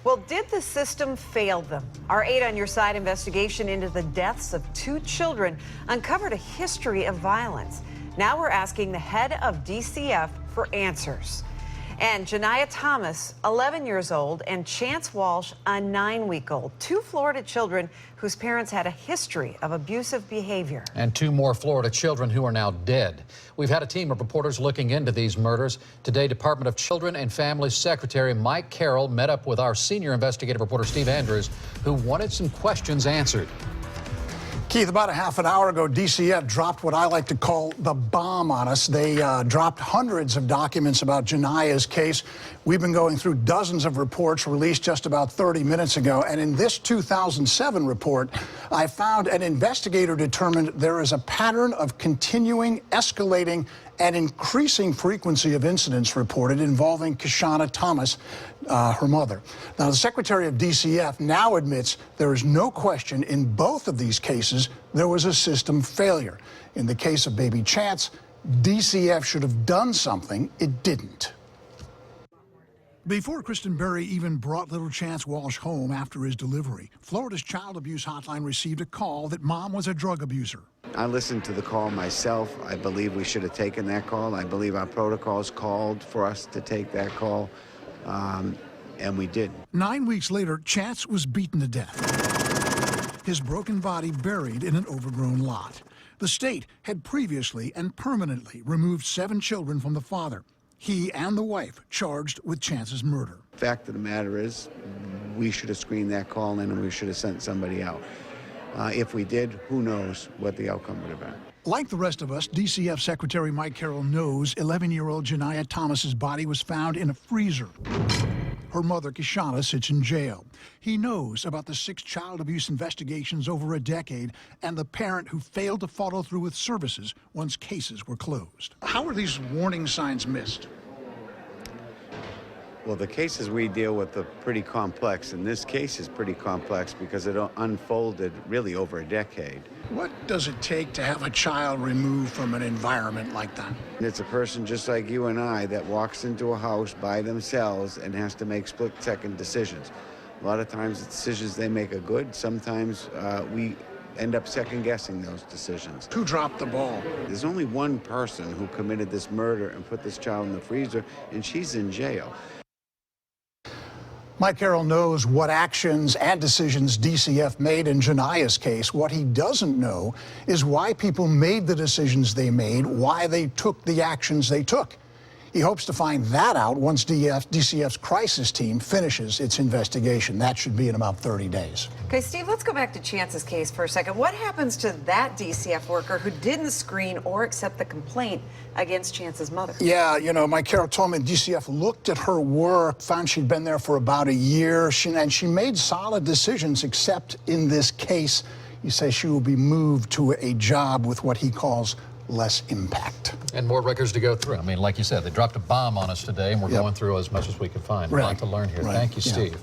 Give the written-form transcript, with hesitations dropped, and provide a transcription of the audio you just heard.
Well, did the system fail them? Our 8 on Your Side investigation into the deaths of 2 children uncovered a history of violence. Now we're asking the head of DCF for answers. And Janiya Thomas, 11 years old, and Chance Walsh, a 9-week-old, 2 Florida children whose parents had a history of abusive behavior. And 2 more Florida children who are now dead. We've had a team of reporters looking into these murders. Today, Department of Children and Family Secretary Mike Carroll met up with our senior investigative reporter Steve Andrews, who wanted some questions answered. Keith, about a half an hour ago, DCF dropped what I like to call the bomb on us. They dropped hundreds of documents about Janiya's case. We've been going through dozens of reports released just about 30 minutes ago. And in this 2007 report, I found an investigator determined there is a pattern of continuing, escalating, and increasing frequency of incidents reported involving Janiya Thomas, her mother. Now, the Secretary of DCF now admits there is no question in both of these cases there was a system failure. In the case of baby Chance, DCF should have done something. It didn't. Before Kristen Berry even brought little Chance Walsh home after his delivery, Florida's Child Abuse Hotline received a call that mom was a drug abuser. I listened to the call myself. I believe we should have taken that call. I believe our protocols called for us to take that call, and we did. 9 weeks later, Chance was beaten to death, his broken body buried in an overgrown lot. The state had previously and permanently removed 7 children from the father. He and the wife charged with Chance's murder. The fact of the matter is, we should have screened that call in and we should have sent somebody out. If we did, who knows what the outcome would have been. Like the rest of us, DCF Secretary Mike Carroll knows 11-year-old Janiya Thomas's body was found in a freezer. Her mother, Kishana, sits in jail. He knows about the 6 child abuse investigations over a decade and the parent who failed to follow through with services once cases were closed. How are these warning signs missed? Well, the cases we deal with are pretty complex, and this case is pretty complex because it unfolded really over a decade. What does it take to have a child removed from an environment like that? It's a person just like you and I that walks into a house by themselves and has to make split-second decisions. A lot of times the decisions they make are good. Sometimes we end up second-guessing those decisions. Who dropped the ball? There's only one person who committed this murder and put this child in the freezer, and she's in jail. Mike Carroll knows what actions and decisions DCF made in Janiya's case. What he doesn't know is why people made the decisions they made, why they took the actions they took. He hopes to find that out once DCF's crisis team finishes its investigation. That should be in about 30 days. Okay, Steve, let's go back to Chance's case for a second. What happens to that DCF worker who didn't screen or accept the complaint against Chance's mother? Yeah, you know, Mike Carroll told me DCF looked at her work, found she'd been there for about a year, and she made solid decisions, except in this case, he says she will be moved to a job with what he calls less impact. And more records to go through. I mean, like you said, they dropped a bomb on us today, and we're going through as much as we could find. Really? A lot to learn here. Right. Thank you, Steve.